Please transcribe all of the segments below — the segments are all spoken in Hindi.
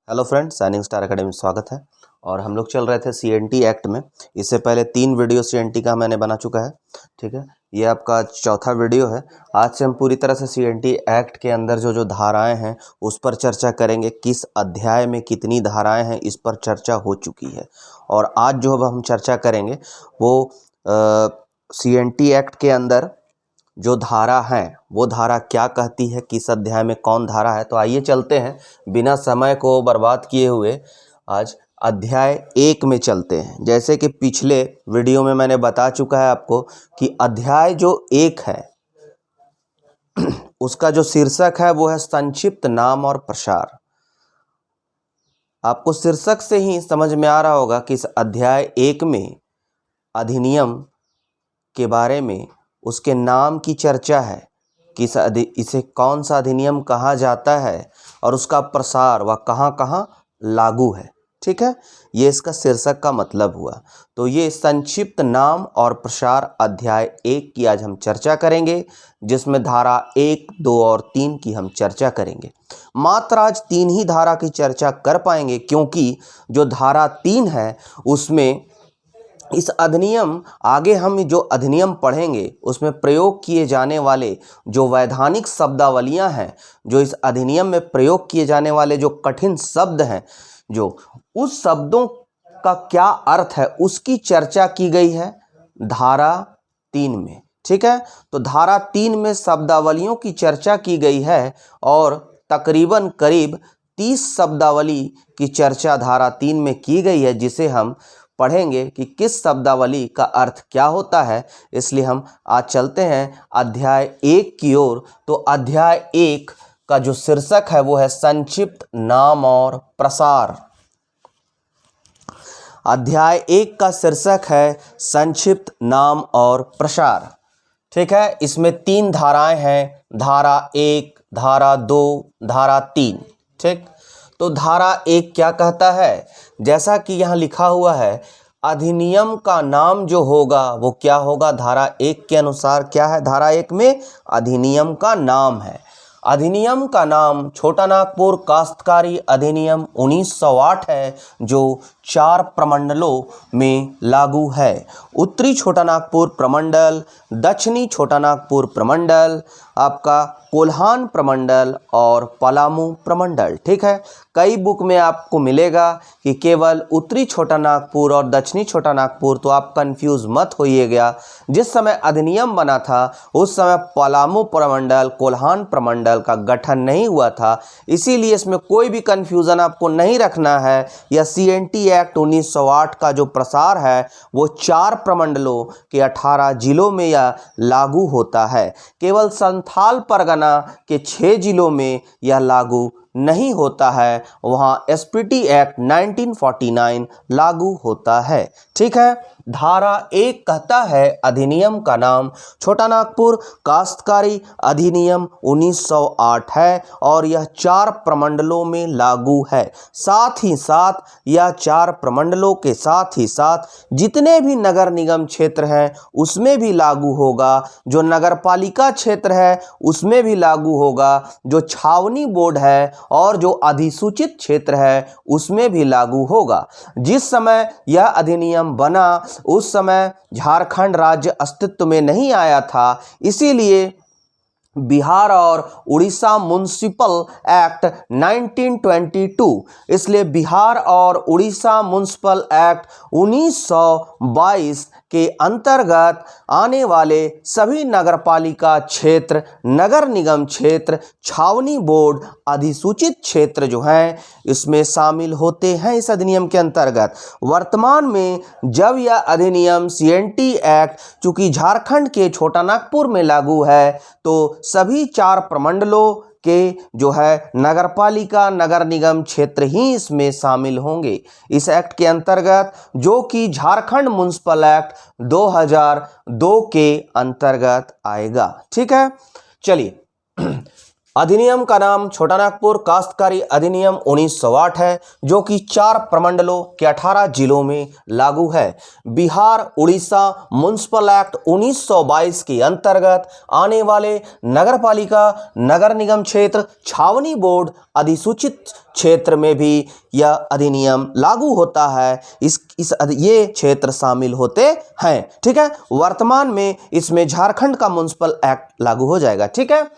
Hello friends, signing star academy में स्वागत है। और हम लोग चल रहे थे सीएनटी एक्ट में। इससे पहले 3 वीडियो सीएनटी का मैंने बना चुका है। ठीक है, ये आपका चौथा वीडियो है। आज से हम पूरी तरह से सीएनटी एक्ट के अंदर जो जो धाराएं हैं उस पर चर्चा करेंगे। किस अध्याय में कितनी धाराएं हैं इस पर चर्चा हो चुकी है। और आज जो अब हम चर्चा करेंगे वो सीएनटी एक्ट के अंदर जो धारा है वो धारा क्या कहती है, किस अध्याय में कौन धारा है। तो आइए चलते हैं, बिना समय को बर्बाद किए हुए आज अध्याय 1 में चलते हैं। जैसे कि पिछले वीडियो में मैंने बता चुका है आपको कि अध्याय जो 1 है उसका जो शीर्षक है वो है संक्षिप्त नाम और प्रसार। आपको शीर्षक से ही समझ में आ रहा होगा कि इस अध्याय 1 में अधिनियम के बारे में उसके नाम की चर्चा है कि इसे कौन सा अधिनियम कहा जाता है और उसका प्रसार वह कहाँ कहाँ लागू है। ठीक है, ये इसका शीर्षक का मतलब हुआ। तो ये संक्षिप्त नाम और प्रसार अध्याय 1 की आज हम चर्चा करेंगे, जिसमें धारा 1, 2 और 3 की हम चर्चा करेंगे। मात्र आज 3 ही धारा की चर्चा कर पाएंगे, क्योंकि जो धारा 3 है उसमें इस अधिनियम आगे हम जो अधिनियम पढ़ेंगे उसमें प्रयोग किए जाने वाले जो वैधानिक शब्दावलियां हैं, जो इस अधिनियम में प्रयोग किए जाने वाले जो कठिन शब्द हैं, जो उस शब्दों का क्या अर्थ है उसकी चर्चा की गई है धारा 3 में। ठीक है, तो धारा 3 में शब्दावलियों की चर्चा की गई है और तकरीबन करीब 30 शब्दावली की चर्चा धारा 3 में की गई है, जिसे हम पढ़ेंगे कि किस शब्दावली का अर्थ क्या होता है। इसलिए हम आज चलते हैं अध्याय 1 की ओर। तो अध्याय 1 का जो शीर्षक है वो है संक्षिप्त नाम और प्रसार। अध्याय 1 का शीर्षक है संक्षिप्त नाम और प्रसार। ठीक है, इसमें 3 धाराएं हैं, धारा 1, धारा 2, धारा 3। ठीक, तो धारा 1 क्या कहता है? जैसा कि यहाँ लिखा हुआ है, अधिनियम का नाम जो होगा वो क्या होगा। धारा 1 के अनुसार क्या है? धारा 1 में अधिनियम का नाम है। अधिनियम का नाम छोटा नागपुर काश्तकारी अधिनियम 1908 है, जो 4 प्रमंडलों में लागू है। उत्तरी छोटा नागपुर प्रमंडल, दक्षिणी छोटा नागपुर प्रमंडल, आपका कोल्हान प्रमंडल और पलामू प्रमंडल। ठीक है, कई बुक में आपको मिलेगा कि केवल उत्तरी छोटा नागपुर और दक्षिणी छोटा नागपुर, तो आप कंफ्यूज मत होइएगा। जिस समय अधिनियम बना था उस समय पलामू प्रमंडल, कोल्हान प्रमंडल का गठन नहीं हुआ था, इसीलिए इसमें कोई भी कंफ्यूजन आपको नहीं रखना है। यह सीएनटी एक्ट 1908 का जो प्रसार है वो 4 प्रमंडलों के 18 जिलों में यह लागू होता है। केवल संथाल परगना के 6 जिलों में यह लागू नहीं होता है, वहां एसपीटी एक्ट 1949 लागू होता है। ठीक है, धारा 1 कहता है अधिनियम का नाम छोटा नागपुर काश्तकारी अधिनियम 1908 है और यह 4 प्रमंडलों में लागू है। साथ ही साथ यह 4 प्रमंडलों के साथ ही साथ जितने भी नगर निगम क्षेत्र हैं उसमें भी लागू होगा, जो नगरपालिका क्षेत्र है उसमें भी लागू होगा, जो छावनी बोर्ड है और जो अधिसूचित क्षेत्र है उसमें भी लागू होगा। जिस समय यह अधिनियम बना उस समय झारखंड राज्य अस्तित्व में नहीं आया था, इसीलिए बिहार और उड़ीसा म्युनिसिपल एक्ट 1922, इसलिए बिहार और उड़ीसा म्युनिसिपल एक्ट 1922 के अंतर्गत आने वाले सभी नगरपालिका क्षेत्र, नगर निगम क्षेत्र, छावनी बोर्ड, अधिसूचित क्षेत्र जो हैं इसमें शामिल होते हैं इस अधिनियम के अंतर्गत। वर्तमान में जब यह अधिनियम सीएनटी एक्ट चूंकि झारखंड के छोटा नागपुर में लागू है, तो सभी 4 प्रमंडलों के जो है नगरपालिका, नगर निगम क्षेत्र ही इसमें शामिल होंगे इस एक्ट के अंतर्गत, जो कि झारखंड म्युनिसिपल एक्ट 2002 के अंतर्गत आएगा। ठीक है, चलिए अधिनियम का नाम छोटा नागपुर काश्तकारी अधिनियम 1908 है, जो कि 4 प्रमंडलों के 18 जिलों में लागू है। बिहार उड़ीसा म्युनिसिपल एक्ट 1922 के अंतर्गत आने वाले नगरपालिका, नगर निगम क्षेत्र, छावनी बोर्ड, अधिसूचित क्षेत्र में भी यह अधिनियम लागू होता है। ये क्षेत्र शामिल होते हैं। ठीक है, वर्तमान में इसमें झारखंड का म्युनिसिपल एक्ट लागू हो जाएगा। ठीक है,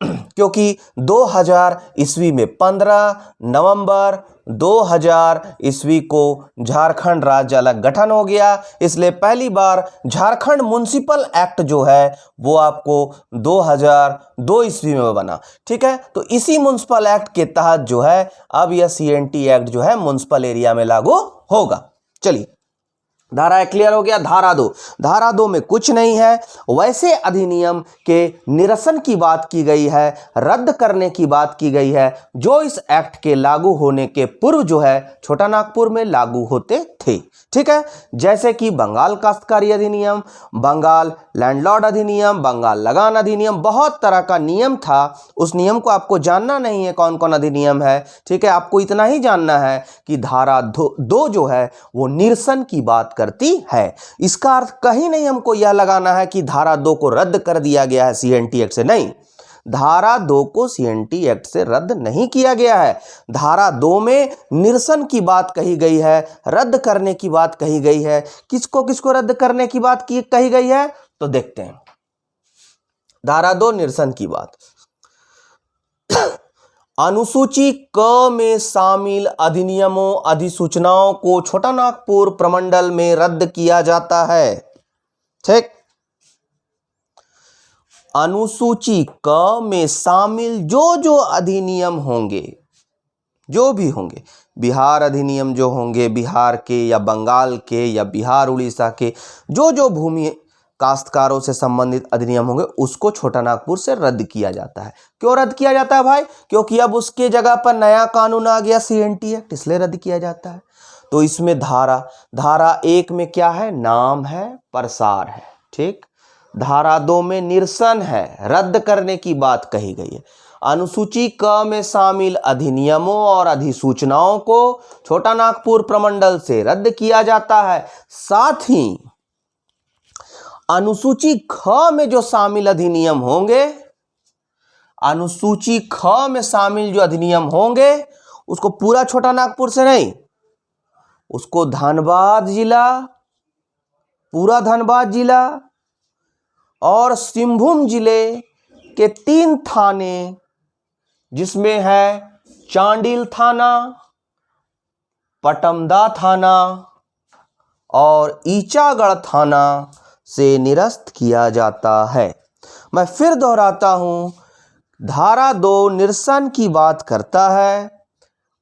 क्योंकि 2000 ईस्वी में 15 नवंबर 2000 ईस्वी को झारखंड राज्य अलग गठन हो गया, इसलिए पहली बार झारखंड म्युनिसिपल एक्ट जो है वो आपको 2002 ईस्वी में बना। ठीक है, तो इसी म्युनिसिपल एक्ट के तहत जो है अब यह CNT एक्ट जो है म्युनिसिपल एरिया में लागू होगा। चलिए, धारा 1 क्लियर हो गया। धारा 2 में कुछ नहीं है, वैसे अधिनियम के निरसन की बात की गई है, रद्द करने की बात की गई है, जो इस एक्ट के लागू होने के पूर्व जो है छोटा नागपुर में लागू होते थे। ठीक है, जैसे कि बंगाल काश्तकारी अधिनियम, बंगाल लैंडलॉर्ड अधिनियम, बंगाल लगान अधिनियम, बहुत तरह का नियम था। उस नियम को आपको जानना नहीं है कौन कौन अधिनियम है। ठीक है, आपको इतना ही जानना है कि धारा 2 जो है वो निरसन की बात करती है। इसका अर्थ कहीं नहीं हमको यह लगाना है कि धारा 2 को रद्द कर दिया गया है CNT एक्ट से। नहीं, धारा 2 को CNT एक्ट से रद्द नहीं किया गया है। धारा 2 में निरसन की बात कही गई है, रद्द करने की बात कही गई है। किसको किसको रद्द करने की बात कही गई है, तो देखते हैं। धारा 2 निरसन की बात, अनुसूची क में शामिल अधिनियमों, अधिसूचनाओं को छोटा नागपुर प्रमंडल में रद्द किया जाता है। ठीक, अनुसूची क में शामिल जो अधिनियम होंगे, जो भी होंगे, बिहार अधिनियम जो होंगे, बिहार के या बंगाल के या बिहार उड़ीसा के जो भूमि काश्तकारों से संबंधित अधिनियम होंगे, उसको छोटा नागपुर से रद्द किया जाता है। क्यों रद्द किया जाता है भाई? क्योंकि अब उसके जगह पर नया कानून आ गया CNT एक्ट, इसलिए रद्द किया जाता है। तो इसमें धारा 1 में क्या है? नाम है, प्रसार है। ठीक, धारा 2 में निरसन है, रद्द करने की बात कही गई है। अनुसूची क में शामिल अधिनियमों और अधिसूचनाओं को छोटा नागपुर प्रमंडल से रद्द किया जाता है। साथ ही अनुसूची ख में जो शामिल अधिनियम होंगे, अनुसूची ख में शामिल जो अधिनियम होंगे, उसको पूरा छोटा नागपुर से नहीं, उसको धनबाद जिला, पूरा धनबाद जिला और सिंहभूम जिले के 3 थाने, जिसमें है चांडिल थाना, पटमदा थाना और ईचागढ़ थाना से निरस्त किया जाता है। मैं फिर दोहराता हूं, धारा 2 निरसन की बात करता है।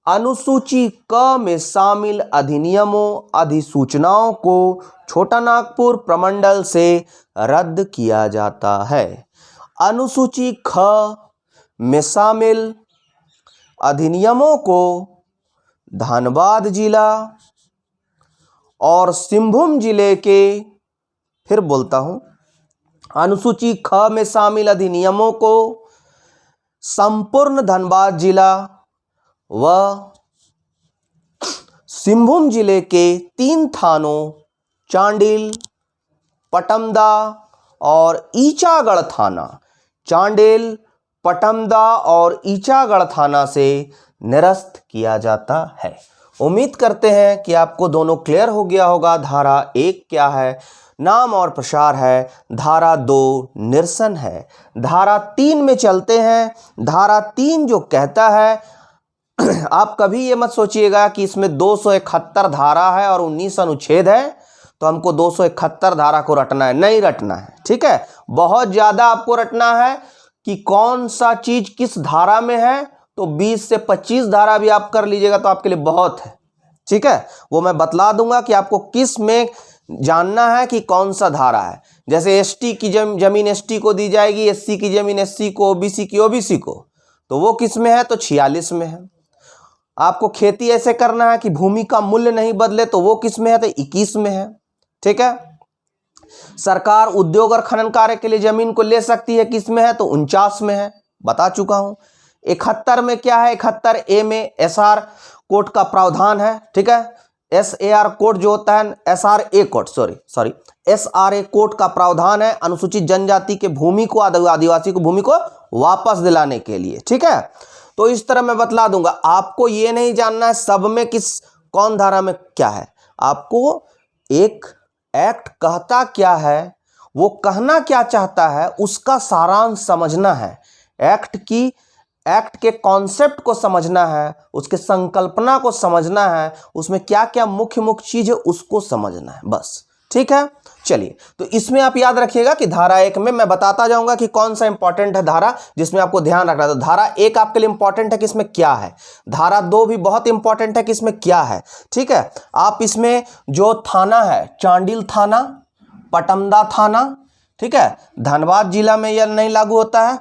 अनुसूची क में शामिल अधिनियमों, अधिसूचनाओं को छोटा नागपुर प्रमंडल से रद्द किया जाता है। अनुसूची ख में शामिल अधिनियमों को धनबाद जिला और सिंहभूम जिले के, फिर बोलता हूं, अनुसूची ख में शामिल अधिनियमों को संपूर्ण धनबाद जिला व सिंहभूम जिले के 3 थानों चांडिल, पटमदा और ईचागढ़ थाना, चांडिल, पटमदा और ईचागढ़ थाना से निरस्त किया जाता है। उम्मीद करते हैं कि आपको दोनों क्लियर हो गया होगा। धारा 1 क्या है? नाम और प्रसार है। धारा 2 निरसन है। धारा 3 में चलते हैं। धारा 3 जो कहता है, आप कभी ये मत सोचिएगा कि इसमें 271 धारा है और 19 अनुच्छेद है, तो हमको 271 धारा को रटना है। नहीं रटना है। ठीक है, बहुत ज़्यादा आपको रटना है कि कौन सा चीज़ किस धारा में है, तो 20 से 25 धारा भी आप कर लीजिएगा तो आपके लिए बहुत है। ठीक है, वो मैं बतला दूंगा कि आपको किस में जानना है कि कौन सा धारा है। जैसे ST की जमीन ST को दी जाएगी, SC की जमीन SC को, OBC की OBC को, तो वो किस में है? तो 46 में है। आपको खेती ऐसे करना है कि भूमि का मूल्य नहीं बदले, तो वो किस में है? तो 21 में है। ठीक है, सरकार उद्योग और खनन कार्य के लिए जमीन को ले सकती है, किस में है? तो 49 में है। बता चुका हूं। 71 में क्या है, 71A में SR कोड का प्रावधान है, ठीक है। SAR कोड जो होता है, SRA code, sorry SRA code का प्रावधान है अनुसूचित जनजाति के भूमि को, आदिवासी को भूमि को वापस दिलाने के लिए, ठीक है। तो इस तरह मैं बतला दूंगा, आपको ये नहीं जानना है सब में कौन धारा में क्या है, आपको एक एक्ट कहता क्या है, वो कहना क्या चाहता है, उसका सारांश समझना है। एक्ट के कॉन्सेप्ट को समझना है, उसके संकल्पना को समझना है, उसमें क्या क्या मुख्य चीज है उसको समझना है, बस, ठीक है। चलिए, तो इसमें आप याद रखिएगा कि धारा 1 में मैं बताता जाऊंगा कि कौन सा इंपॉर्टेंट है धारा जिसमें आपको ध्यान रखना है। तो धारा 1 आपके लिए इंपॉर्टेंट है कि इसमें क्या है, धारा 2 भी बहुत इंपॉर्टेंट है कि इसमें क्या है, ठीक है। आप इसमें जो थाना है, चांडिल थाना, पटमदा थाना, ठीक है, धनबाद जिला में यह नहीं लागू होता है,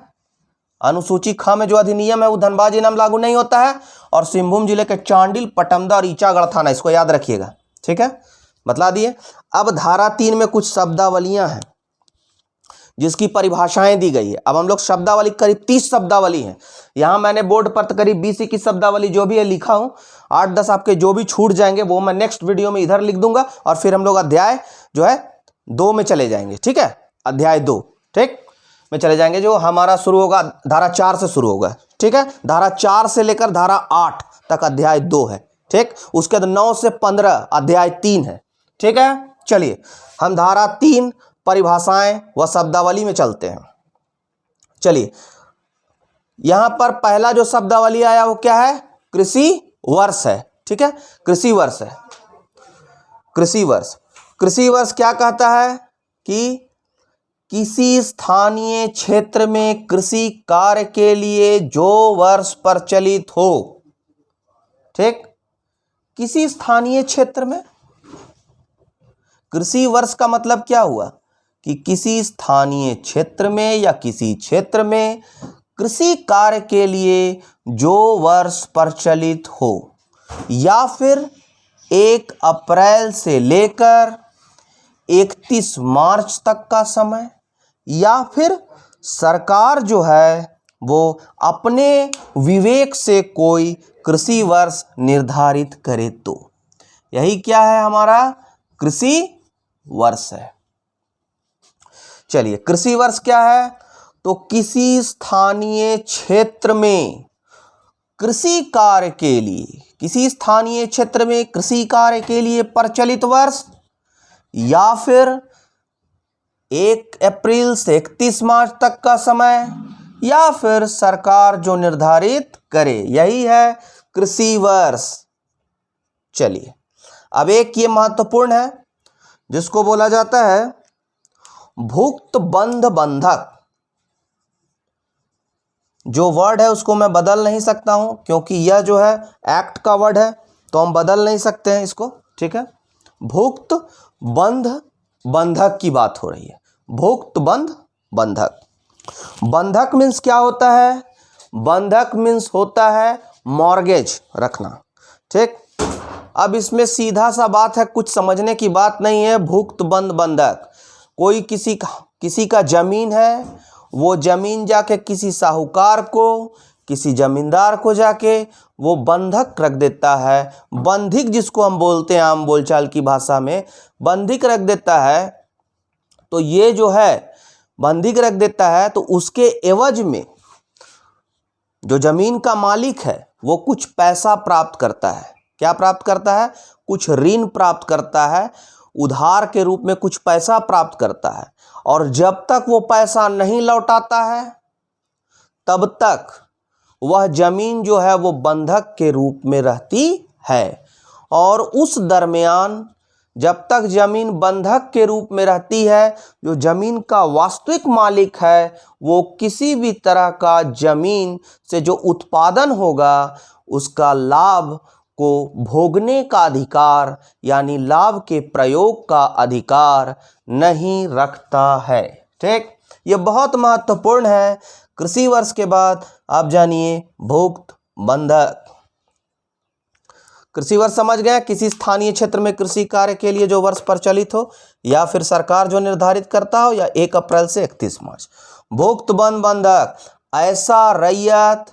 अनुसूची ख में जो अधिनियम है वो धनबाद जिला में लागू नहीं होता है, और सिंहभूम जिले के चांडिल, पटमदा और ईचागढ़ थाना, इसको याद रखिएगा, ठीक है, बतला दिए। अब धारा 3 में कुछ शब्दावलियां हैं जिसकी परिभाषाएं दी गई है। अब हम लोग शब्दावली, करीब 30 शब्दावली हैं, यहां मैंने बोर्ड पर करीब 20 की शब्दावली जो भी है लिखा हूं, 8-10 आपके जो भी छूट जाएंगे वो मैं नेक्स्ट वीडियो में इधर लिख दूंगा, और फिर हम लोग अध्याय जो है 2 में चले जाएंगे, ठीक है, अध्याय 2 ठीक में चले जाएंगे, जो हमारा शुरू होगा धारा 4 से शुरू होगा, ठीक है। धारा 4 से लेकर धारा 8 तक अध्याय 2 है, ठीक। उसके बाद 9 से 15 अध्याय 3 है, ठीक है। चलिए हम धारा 3 परिभाषाएं व शब्दावली में चलते हैं। चलिए, यहां पर पहला जो शब्दावली आया वो क्या है, कृषि वर्ष है, ठीक है, कृषि वर्ष है। कृषि वर्ष क्या कहता है कि किसी स्थानीय क्षेत्र में कृषि कार्य के लिए जो वर्ष प्रचलित हो, ठीक, किसी स्थानीय क्षेत्र में कृषि वर्ष का मतलब क्या हुआ कि किसी स्थानीय क्षेत्र में या किसी क्षेत्र में कृषि कार्य के लिए जो वर्ष प्रचलित हो, या फिर 1 अप्रैल से लेकर 31 मार्च तक का समय, या फिर सरकार जो है वो अपने विवेक से कोई कृषि वर्ष निर्धारित करे, तो यही क्या है, हमारा कृषि वर्ष है। चलिए, कृषि वर्ष क्या है, तो किसी स्थानीय क्षेत्र में कृषि कार्य के लिए, किसी स्थानीय क्षेत्र में कृषि कार्य के लिए प्रचलित वर्ष, या फिर 1 अप्रैल से 31 मार्च तक का समय, या फिर सरकार जो निर्धारित करे, यही है कृषि वर्ष। चलिए, अब एक ये महत्वपूर्ण है जिसको बोला जाता है भुक्त बंध बंधक। जो वर्ड है उसको मैं बदल नहीं सकता हूं, क्योंकि यह जो है एक्ट का वर्ड है, तो हम बदल नहीं सकते हैं इसको, ठीक है। भुक्त बंध बंधक की बात हो रही है, भुक्त बंध बंधक। बंधक मीन्स क्या होता है, बंधक मीन्स होता है मॉर्गेज रखना, ठीक। अब इसमें सीधा सा बात है, कुछ समझने की बात नहीं है। भुक्त बंध बंधक, कोई किसी का जमीन है, वो जमीन जाके किसी साहूकार को, किसी जमींदार को जाके वो बंधक रख देता है, बंधिक जिसको हम बोलते हैं आम बोलचाल की भाषा में, बंधिक रख देता है। तो ये जो है बंधिक रख देता है, तो उसके एवज में जो जमीन का मालिक है वो कुछ पैसा प्राप्त करता है। क्या प्राप्त करता है, कुछ ऋण प्राप्त करता है, उधार के रूप में कुछ पैसा प्राप्त करता है, और जब तक वो पैसा नहीं लौटाता है तब तक वह जमीन जो है वो बंधक के रूप में रहती है। और उस दरमियान जब तक जमीन बंधक के रूप में रहती है, जो जमीन का वास्तविक मालिक है वो किसी भी तरह का जमीन से जो उत्पादन होगा उसका लाभ को भोगने का अधिकार, यानी लाभ के प्रयोग का अधिकार नहीं रखता है, ठीक। ये बहुत महत्वपूर्ण है। कृषि वर्ष के बाद आप जानिए भुक्त बंधक। कृषि वर्ष समझ गए, किसी स्थानीय क्षेत्र में कृषि कार्य के लिए जो वर्ष प्रचलित हो, या फिर सरकार जो निर्धारित करता हो, या 1 अप्रैल से 31 मार्च। भुक्त बंध बंधक, ऐसा रैयत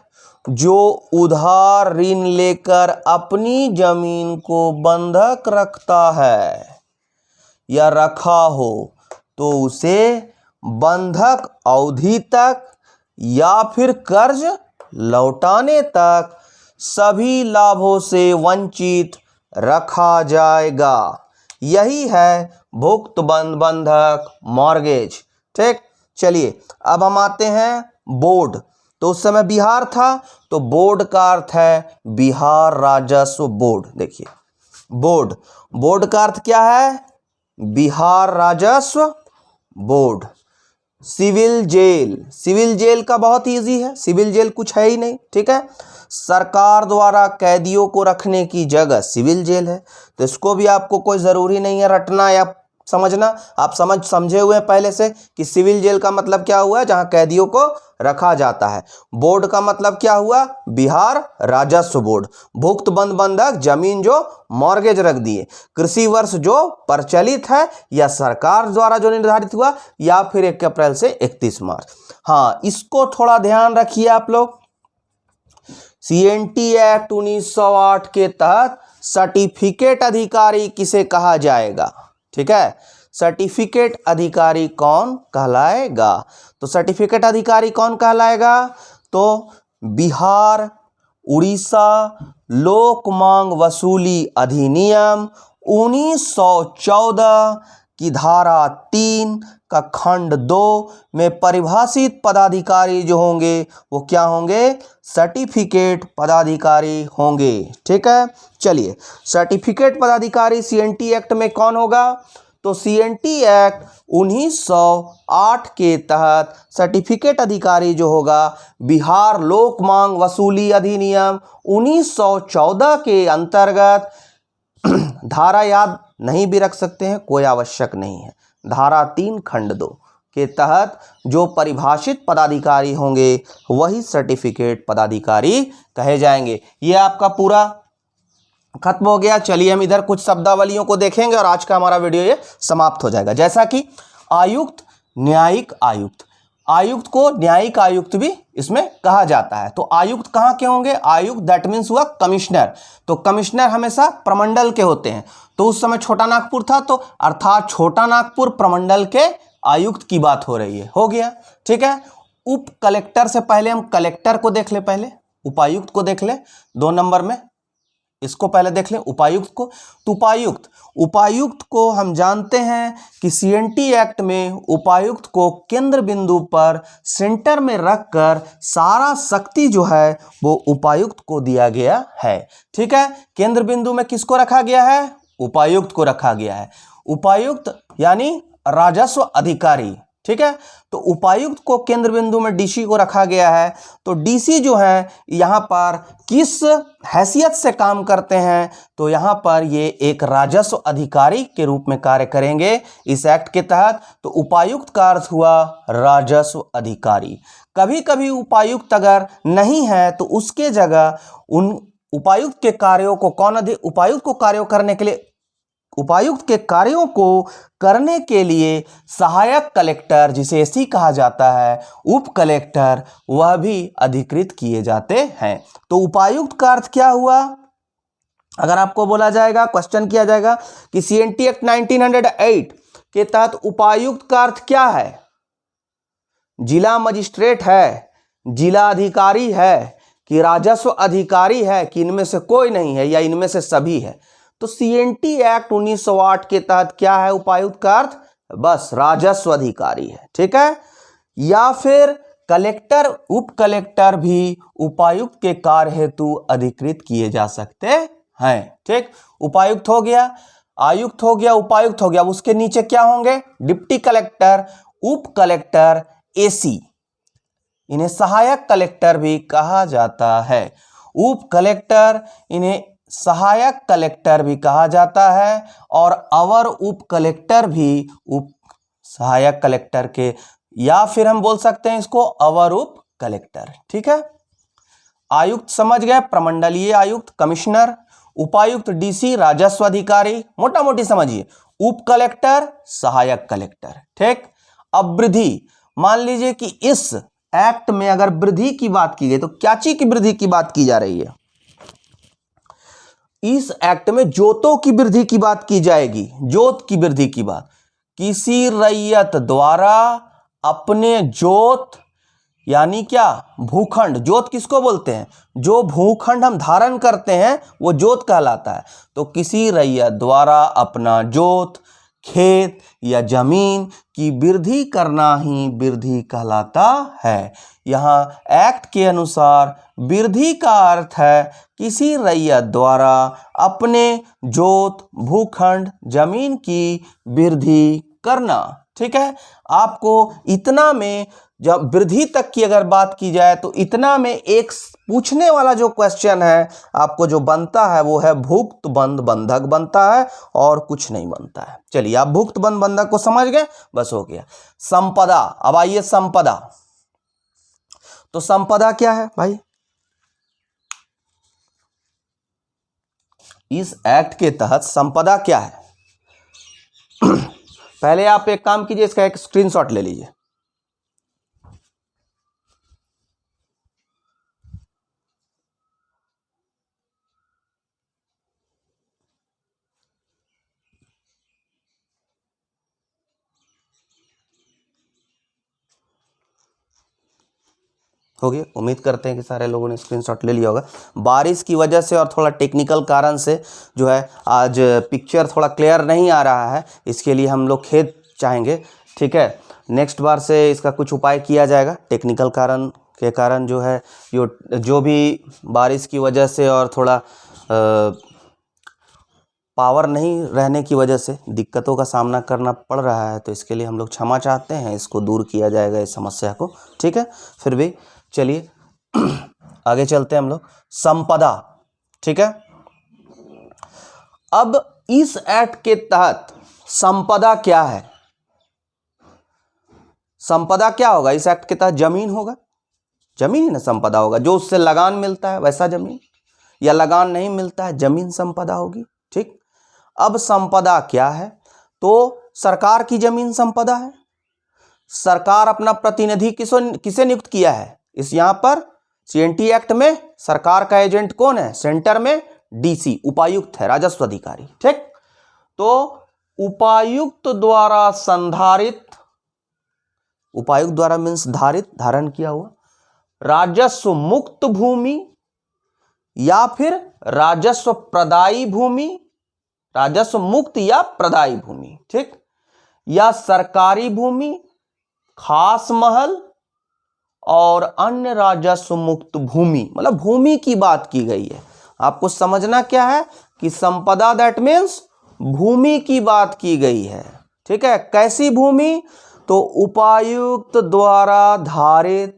जो उधार ऋण लेकर अपनी जमीन को बंधक रखता है या रखा हो तो उसे बंधक अवधि तक या फिर कर्ज लौटाने तक सभी लाभों से वंचित रखा जाएगा। यही है भुक्त बंधक मॉर्गेज। ठीक, चलिए अब हम आते हैं बोर्ड। तो उस समय बिहार था, तो बोर्ड का अर्थ है बिहार राजस्व बोर्ड। देखिए बोर्ड का अर्थ क्या है? बिहार राजस्व बोर्ड। सिविल जेल का बहुत इजी है, सिविल जेल कुछ है ही नहीं। ठीक है, सरकार द्वारा कैदियों को रखने की जगह सिविल जेल है, तो इसको भी आपको कोई ज़रूरी नहीं है रटना या समझना। आप समझे हुए हैं पहले से कि सिविल जेल का मतलब क्या हुआ है, जहां कैदियों को रखा जाता है। बोर्ड का मतलब क्या हुआ? बिहार राजस्व बोर्ड। भुक्त बंधक जमीन जो मॉर्गेज रख दिए। कृषि वर्ष जो प्रचलित है या सरकार द्वारा जो निर्धारित हुआ, या फिर 1 अप्रैल से 31 मार्च। हाँ, इसको थोड़ा ध्यान रखिए आप लोग। सीएनटी एक्ट 1908 के तहत सर्टिफिकेट अधिकारी किसे कहा जाएगा? ठीक है, सर्टिफिकेट अधिकारी कौन कहलाएगा? तो सर्टिफिकेट अधिकारी कौन कहलाएगा? तो बिहार उड़ीसा लोक मांग वसूली अधिनियम 1914 की धारा 3 का खंड 2 में परिभाषित पदाधिकारी जो होंगे वो क्या होंगे? सर्टिफिकेट पदाधिकारी होंगे। ठीक है, चलिए सर्टिफिकेट पदाधिकारी सीएनटी एक्ट में कौन होगा? तो सीएनटी एक्ट 1908 के तहत सर्टिफिकेट अधिकारी जो होगा बिहार लोक मांग वसूली अधिनियम 1914 के अंतर्गत धारा याद नहीं भी रख सकते हैं, कोई आवश्यक नहीं है। धारा 3 खंड 2 के तहत जो परिभाषित पदाधिकारी होंगे वही सर्टिफिकेट पदाधिकारी कहे जाएंगे। ये आपका पूरा खत्म हो गया। चलिए हम इधर कुछ शब्दावलियों को देखेंगे और आज का हमारा वीडियो ये समाप्त हो जाएगा। जैसा कि आयुक्त, न्यायिक आयुक्त, आयुक्त को न्यायिक आयुक्त भी इसमें कहा जाता है। तो आयुक्त कहाँ के होंगे? आयुक्त दैट मीन्स हुआ कमिश्नर। तो कमिश्नर हमेशा प्रमंडल के होते हैं। तो उस समय छोटा नागपुर था, तो अर्थात छोटा नागपुर प्रमंडल के आयुक्त की बात हो रही है। हो गया, ठीक है। उप कलेक्टर से पहले हम कलेक्टर को देख ले, पहले उपायुक्त को देख ले 2 नंबर में, इसको पहले देख लें उपायुक्त को। तो उपायुक्त को हम जानते हैं कि सीएनटी एक्ट में उपायुक्त को केंद्र बिंदु पर सेंटर में रखकर सारा शक्ति जो है वो उपायुक्त को दिया गया है। ठीक है, केंद्र बिंदु में किसको रखा गया है? उपायुक्त को रखा गया है। उपायुक्त यानी राजस्व अधिकारी। ठीक है, तो उपायुक्त को केंद्र बिंदु में डीसी को रखा गया है। तो डीसी जो है यहाँ पर किस हैसियत से काम करते हैं? तो यहाँ पर ये एक राजस्व अधिकारी के रूप में कार्य करेंगे इस एक्ट के तहत। तो उपायुक्त का अर्थ हुआ राजस्व अधिकारी। कभी कभी उपायुक्त अगर नहीं है तो उसके जगह उन उपायुक्त के कार्यों को उपायुक्त के कार्यों को करने के लिए सहायक कलेक्टर, जिसे एससी कहा जाता है, उप कलेक्टर, वह भी अधिकृत किए जाते हैं। तो उपायुक्त का अर्थ क्या हुआ? अगर आपको बोला जाएगा, क्वेश्चन किया जाएगा कि सीएनटी एक्ट 1908 के तहत उपायुक्त का अर्थ क्या है? जिला मजिस्ट्रेट है, जिला अधिकारी है, कि राजस्व अधिकारी है, कि इनमें से कोई नहीं है या इनमें से सभी है? तो सीएनटी एक्ट 1908 के तहत क्या है उपायुक्त का अर्थ? बस राजस्व अधिकारी है। ठीक है, या फिर कलेक्टर, उप कलेक्टर भी उपायुक्त के कार्य हेतु अधिकृत किए जा सकते हैं। ठीक, उपायुक्त हो गया, आयुक्त हो गया, उपायुक्त हो गया। अब उसके नीचे क्या होंगे? डिप्टी कलेक्टर, उप कलेक्टर, एसी, इन्हें सहायक कलेक्टर भी कहा जाता है। उप कलेक्टर, इन्हें सहायक कलेक्टर भी कहा जाता है, और अवर उप कलेक्टर भी उप सहायक कलेक्टर के, या फिर हम बोल सकते हैं इसको अवर उप कलेक्टर। ठीक है, आयुक्त समझ गए, प्रमंडलीय आयुक्त कमिश्नर, उपायुक्त डीसी राजस्व अधिकारी, मोटा मोटी समझिए, उप कलेक्टर सहायक कलेक्टर। ठीक, अब वृद्धि, मान लीजिए कि इस एक्ट में अगर वृद्धि की बात की गई तो क्या चीज की वृद्धि की बात की जा रही है? इस एक्ट में जोतों की वृद्धि की बात की जाएगी, जोत की वृद्धि की बात। किसी रैयत द्वारा अपने जोत यानी क्या, भूखंड। जोत किसको बोलते हैं? जो भूखंड हम धारण करते हैं वो जोत कहलाता है। तो किसी रैयत द्वारा अपना जोत, खेत या जमीन की वृद्धि करना ही वृद्धि कहलाता है। यहाँ एक्ट के अनुसार वृद्धि का अर्थ है किसी रैयत द्वारा अपने जोत, भूखंड, जमीन की वृद्धि करना। ठीक है, आपको इतना में, जब वृद्धि तक की अगर बात की जाए तो इतना में एक पूछने वाला जो क्वेश्चन है आपको जो बनता है वो है भुक्त बंध बंधक बनता है और कुछ नहीं बनता है। चलिए, आप भुक्त बंध बंधक को समझ गए, बस हो गया। संपदा, अब आइए संपदा। तो संपदा क्या है भाई? इस एक्ट के तहत संपदा क्या है? पहले आप एक काम कीजिए, इसका एक स्क्रीनशॉट ले लीजिए। हो गया, उम्मीद करते हैं कि सारे लोगों ने स्क्रीनशॉट ले लिया होगा। बारिश की वजह से और थोड़ा टेक्निकल कारण से जो है आज पिक्चर थोड़ा क्लियर नहीं आ रहा है, इसके लिए हम लोग खेद चाहेंगे। ठीक है, नेक्स्ट बार से इसका कुछ उपाय किया जाएगा। टेक्निकल कारण के कारण जो है जो भी बारिश की वजह से और थोड़ा पावर नहीं रहने की वजह से दिक्कतों का सामना करना पड़ रहा है, तो इसके लिए हम लोग क्षमा चाहते हैं। इसको दूर किया जाएगा इस समस्या को। ठीक है, फिर भी चलिए आगे चलते हैं हम लोग। संपदा, ठीक है। अब इस एक्ट के तहत संपदा क्या है? संपदा क्या होगा इस एक्ट के तहत? जमीन होगा, जमीन ही ना संपदा होगा। जो उससे लगान मिलता है वैसा जमीन, या लगान नहीं मिलता है जमीन संपदा होगी। ठीक, अब संपदा क्या है? तो सरकार की जमीन संपदा है। सरकार अपना प्रतिनिधि किसे नियुक्त किया है? इस यहां पर सीएनटी एक्ट में सरकार का एजेंट कौन है? सेंटर में डीसी, उपायुक्त है, राजस्व अधिकारी। ठीक, तो उपायुक्त द्वारा संधारित, उपायुक्त द्वारा मीन्स धारित, धारण किया हुआ राजस्व मुक्त भूमि या फिर राजस्व प्रदायी भूमि, राजस्व मुक्त या प्रदायी भूमि, ठीक, या सरकारी भूमि, खास महल और अन्य राजस्व मुक्त भूमि, मतलब भूमि की बात की गई है। आपको समझना क्या है कि संपदा दैट मीन्स भूमि की बात की गई है। ठीक है, कैसी भूमि? तो उपायुक्त द्वारा धारित,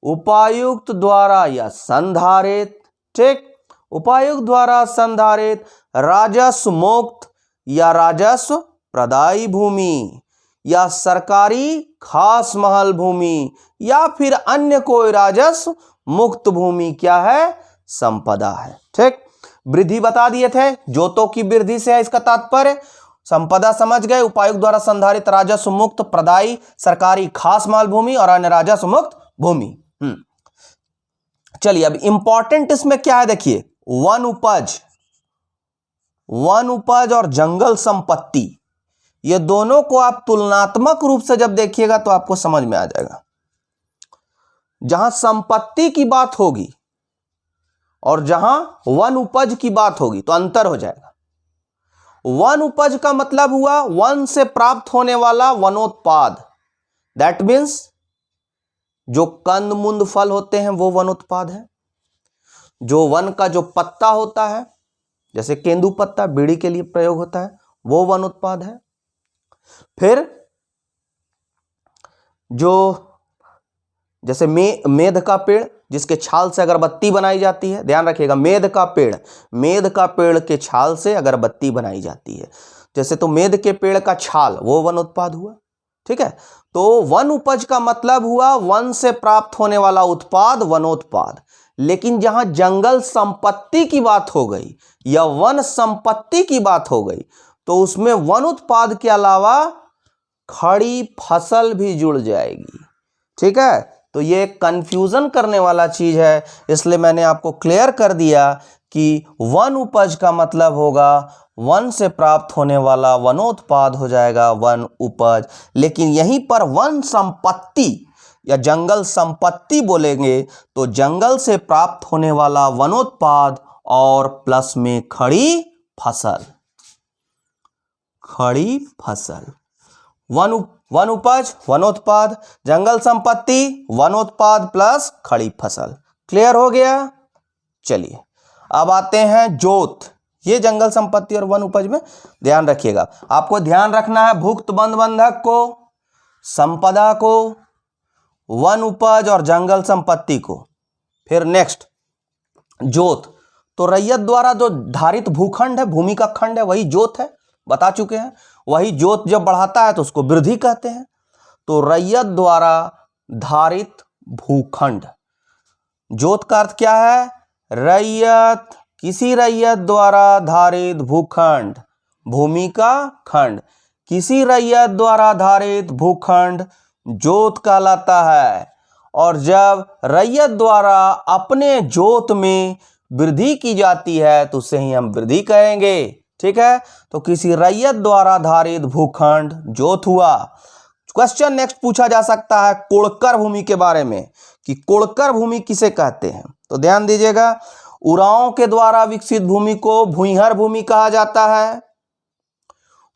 उपायुक्त द्वारा या संधारित, ठीक, उपायुक्त द्वारा संधारित राजस्व मुक्त या राजस्व प्रदायी भूमि, या सरकारी खास महल भूमि, या फिर अन्य कोई राजस्व मुक्त भूमि क्या है? संपदा है। ठीक, वृद्धि बता दिए थे, जोतों की वृद्धि से है इसका तात्पर्य। संपदा समझ गए, उपायुक्त द्वारा संधारित राजस्व मुक्त, प्रदायी, सरकारी खास महल भूमि और अन्य राजस्व मुक्त भूमि। चलिए, अब इंपॉर्टेंट इसमें क्या है देखिए, वन उपज, वन उपज और जंगल संपत्ति, ये दोनों को आप तुलनात्मक रूप से जब देखिएगा तो आपको समझ में आ जाएगा। जहां संपत्ति की बात होगी और जहां वन उपज की बात होगी तो अंतर हो जाएगा। वन उपज का मतलब हुआ वन से प्राप्त होने वाला वनोत्पाद, दैट मीन्स जो कंद मुंद फल होते हैं वो वन उत्पाद है। जो वन का जो पत्ता होता है, जैसे केंदू पत्ता बीड़ी के लिए प्रयोग होता है, वो वन उत्पाद है। फिर जो जैसे मेध का पेड़, जिसके छाल से अगरबत्ती बनाई जाती है, ध्यान रखिएगा, मेध का पेड़, मेध का पेड़ के छाल से अगरबत्ती बनाई जाती है, जैसे तो मेध के पेड़ का छाल वो वन उत्पाद हुआ। ठीक है, तो वन उपज का मतलब हुआ वन से प्राप्त होने वाला उत्पाद, वनोत्पाद। लेकिन जहां जंगल संपत्ति की बात हो गई या वन संपत्ति की बात हो गई तो उसमें वन उत्पाद के अलावा खड़ी फसल भी जुड़ जाएगी। ठीक है, तो ये कंफ्यूजन करने वाला चीज है, इसलिए मैंने आपको क्लियर कर दिया कि वन उपज का मतलब होगा वन से प्राप्त होने वाला वनोत्पाद हो जाएगा वन उपज। लेकिन यहीं पर वन संपत्ति या जंगल संपत्ति बोलेंगे तो जंगल से प्राप्त होने वाला वनोत्पाद और प्लस में खड़ी फसल, खड़ी फसल। वन उपज वनोत्पाद, जंगल संपत्ति वनोत्पाद प्लस खड़ी फसल। क्लियर हो गया? चलिए अब आते हैं जोत। ये जंगल संपत्ति और वन उपज में ध्यान रखिएगा, आपको ध्यान रखना है भुक्त बंध बंधक को, संपदा को, वन उपज और जंगल संपत्ति को। फिर नेक्स्ट जोत, तो रैयत द्वारा जो धारित भूखंड है, भूमि का खंड है, वही जोत है, बता चुके हैं। वही जोत जब बढ़ाता है तो उसको वृद्धि कहते हैं। तो रैयत द्वारा धारित भूखंड, जोत का अर्थ क्या है? रैयत, किसी रैयत द्वारा धारित भूखंड, भूमि का खंड, किसी रैयत द्वारा धारित भूखंड जोत कहलाता है। और जब रैयत द्वारा अपने जोत में वृद्धि की जाती है तो उसे ही हम वृद्धि कहेंगे। ठीक है, तो किसी रैयत द्वारा धारित भूखंड जोत हुआ। क्वेश्चन नेक्स्ट पूछा जा सकता है कोड़कर भूमि के बारे में कि कोड़कर भूमि किसे कहते हैं। तो ध्यान दीजिएगा, उरांव के द्वारा विकसित भूमि को भूइहर भूमि कहा जाता है।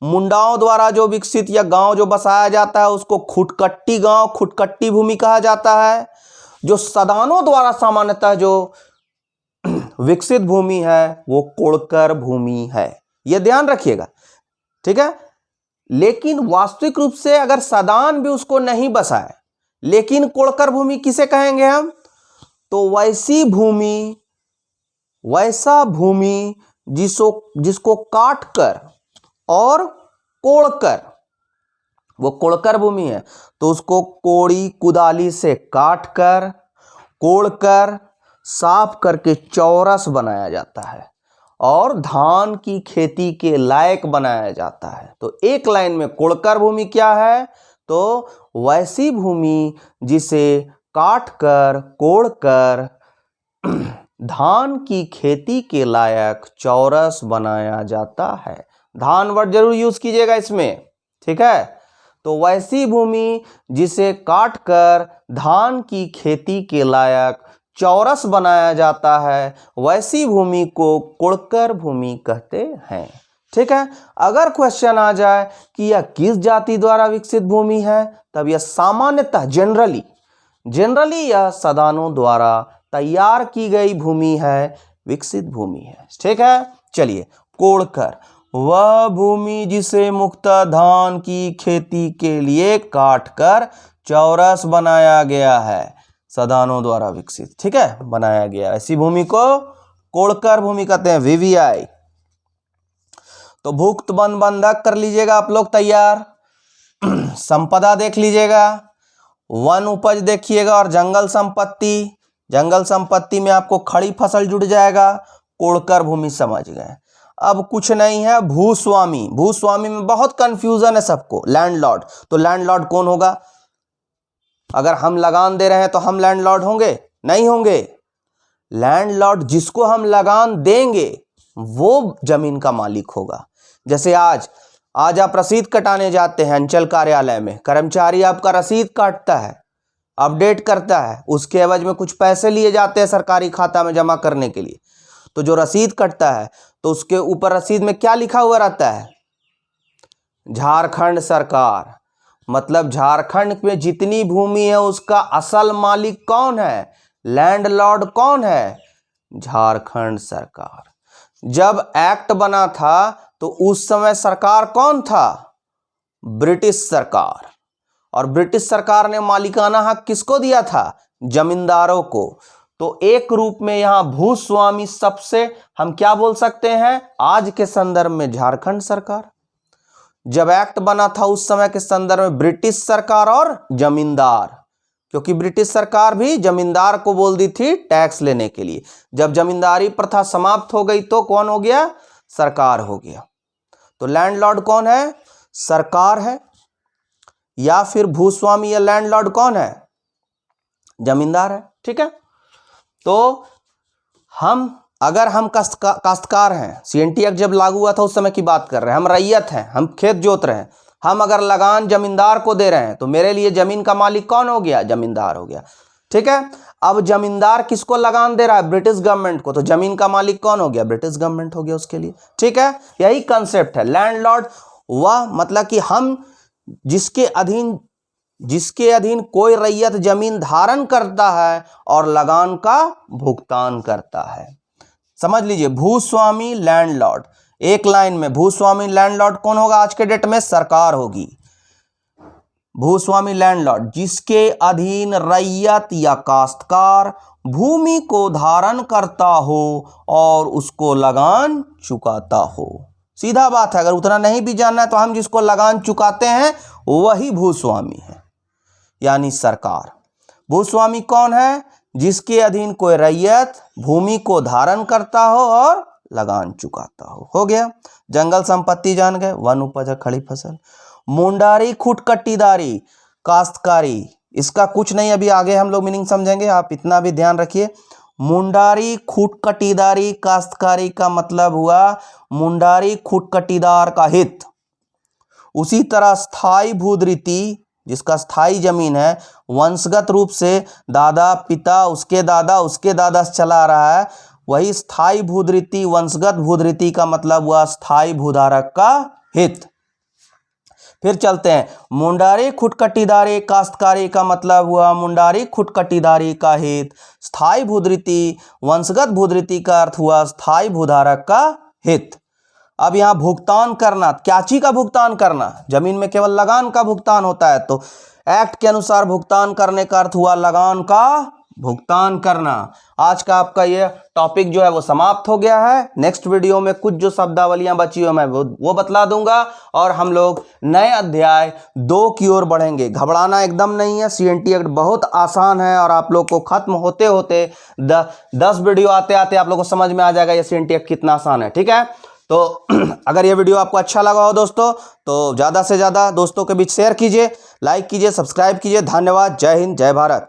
मुंडाओं द्वारा जो विकसित या गांव जो बसाया जाता है उसको खुटकट्टी गांव, खुटकट्टी भूमि कहा जाता है। जो सदानों द्वारा सामान्यतः जो विकसित भूमि है वो कोड़कर भूमि है, यह ध्यान रखिएगा। ठीक है, लेकिन वास्तविक रूप से अगर सदान भी उसको नहीं बसाए, लेकिन कोड़कर भूमि किसे कहेंगे हम? तो वैसी भूमि, वैसा भूमि जिसको काट कर और कोड़कर, वो कोड़कर भूमि है। तो उसको कोड़ी कुदाली से काट कर, कोड़कर, साफ करके चौरस बनाया जाता है और धान की खेती के लायक बनाया जाता है। तो एक लाइन में कोड़कर भूमि क्या है? तो वैसी भूमि जिसे काट कर, कोड़कर धान की खेती के लायक चौरस बनाया जाता है। धान वर्ड जरूर यूज कीजिएगा इसमें। ठीक है, तो वैसी भूमि जिसे काट कर धान की खेती के लायक चौरस बनाया जाता है, वैसी भूमि को कोड़कर भूमि कहते हैं। ठीक है, अगर क्वेश्चन आ जाए कि यह किस जाति द्वारा विकसित भूमि है, तब यह सामान्यतः जनरली यह सदानों द्वारा तैयार की गई भूमि है, विकसित भूमि है। ठीक है, चलिए कोड़कर, वह भूमि जिसे मुख्यतः धान की खेती के लिए काटकर चौरस बनाया गया है, सदानों द्वारा विकसित, ठीक है, बनाया गया, ऐसी भूमि को कोड़कर भूमि कहते हैं, वीवीआई। तो भुक्त बंध बंधक कर लीजिएगा आप लोग तैयार, संपदा देख लीजिएगा, वन उपज देखिएगा और जंगल संपत्ति। जंगल संपत्ति में आपको खड़ी फसल जुड़ जाएगा, कोड़कर भूमि समझ गए। अब कुछ नहीं है, भूस्वामी। भूस्वामी में बहुत कंफ्यूजन है सबको। लैंडलॉर्ड, तो लैंडलॉर्ड कौन होगा? अगर हम लगान दे रहे हैं तो हम लैंडलॉर्ड होंगे? नहीं होंगे। लैंडलॉर्ड जिसको हम लगान देंगे वो जमीन का मालिक होगा। जैसे आज आप रसीद कटाने जाते हैं अंचल कार्यालय में, कर्मचारी आपका रसीद काटता है, अपडेट करता है, उसके एवज में कुछ पैसे लिए जाते हैं सरकारी खाता में जमा करने के लिए। तो जो रसीद कटता है तो उसके ऊपर रसीद में क्या लिखा हुआ रहता है? झारखंड सरकार। मतलब झारखंड में जितनी भूमि है उसका असल मालिक कौन है? लैंडलॉर्ड कौन है? झारखंड सरकार। जब एक्ट बना था तो उस समय सरकार कौन था? ब्रिटिश सरकार। और ब्रिटिश सरकार ने मालिकाना हक किसको दिया था? जमींदारों को। तो एक रूप में यहां भूस्वामी सबसे हम क्या बोल सकते हैं आज के संदर्भ में? झारखंड सरकार। जब एक्ट बना था उस समय के संदर्भ में ब्रिटिश सरकार और जमींदार, क्योंकि ब्रिटिश सरकार भी जमींदार को बोल दी थी टैक्स लेने के लिए। जब जमींदारी प्रथा समाप्त हो गई तो कौन हो गया? सरकार हो गया। तो लैंडलॉर्ड कौन है? सरकार है। या फिर भूस्वामी या लैंडलॉर्ड कौन है? जमींदार है। ठीक है, तो अगर हम काश्तकार हैं, CNT एक्ट जब लागू हुआ था उस समय की बात कर रहे हैं, हम रैयत हैं, हम खेत जोत रहे हैं, हम अगर लगान जमींदार को दे रहे हैं तो मेरे लिए जमीन का मालिक कौन हो गया? जमींदार हो गया। ठीक है, अब जमींदार किसको लगान दे रहा है? ब्रिटिश गवर्नमेंट को, तो जमीन का मालिक कौन हो गया? ब्रिटिश गवर्नमेंट हो गया उसके लिए। ठीक है, यही कंसेप्ट है लैंडलॉर्ड। वह मतलब कि हम जिसके अधीन कोई रैयत जमीन धारण करता है और लगान का भुगतान करता है। समझ लीजिए, भूस्वामी लैंडलॉर्ड, एक लाइन में भूस्वामी लैंडलॉर्ड कौन होगा आज के डेट में? सरकार होगी। भूस्वामी लैंडलॉर्ड जिसके अधीन रैयत या काश्तकार भूमि को धारण करता हो और उसको लगान चुकाता हो। सीधा बात है, अगर उतना नहीं भी जानना है तो हम जिसको लगान चुकाते हैं वही भूस्वामी है, यानी सरकार। भूस्वामी कौन है? जिसके अधीन कोई रैयत भूमि को धारण करता हो और लगान चुकाता हो गया। जंगल संपत्ति जान गए, वन उपज खड़ी फसल। मुंडारी खुटकट्टीदारी काश्तकारी, इसका कुछ नहीं, अभी आगे हम लोग मीनिंग समझेंगे, आप इतना भी ध्यान रखिए। मुंडारी खुटकट्टीदारी काश्तकारी का मतलब हुआ मुंडारी खुटकट्टीदार का हित। उसी तरह स्थायी भूधृति, जिसका स्थायी जमीन है, वंशगत रूप से दादा पिता उसके दादा से चला आ रहा है, वही स्थायी भूधृति, वंशगत भूधृति का मतलब हुआ स्थायी भूधारक का हित। फिर चलते हैं, मुंडारी खुटकट्टीदारी काश्तकारी का मतलब हुआ मुंडारी खुटकट्टीदारी का हित। स्थायी भूधृति, वंशगत भूधृति का अर्थ हुआ स्थायी भूधारक का हित। अब यहां भुगतान करना, क्या चीज का भुगतान करना? जमीन में केवल लगान का भुगतान होता है, तो एक्ट के अनुसार भुगतान करने का अर्थ हुआ लगान का भुगतान करना। आज का आपका ये टॉपिक जो है वो समाप्त हो गया है। नेक्स्ट वीडियो में कुछ जो शब्दावलियां बची हो मैं वो बतला दूंगा और हम लोग नए अध्याय 2 की ओर बढ़ेंगे। घबराना एकदम नहीं है, CNT एक्ट बहुत आसान है और आप लोग को खत्म होते होते 10 वीडियो आते आते आप लोग को समझ में आ जाएगा ये CNT एक्ट कितना आसान है। ठीक है, तो अगर ये वीडियो आपको अच्छा लगा हो दोस्तों तो ज़्यादा से ज़्यादा दोस्तों के बीच शेयर कीजिए, लाइक कीजिए, सब्सक्राइब कीजिए। धन्यवाद। जय हिंद, जय भारत।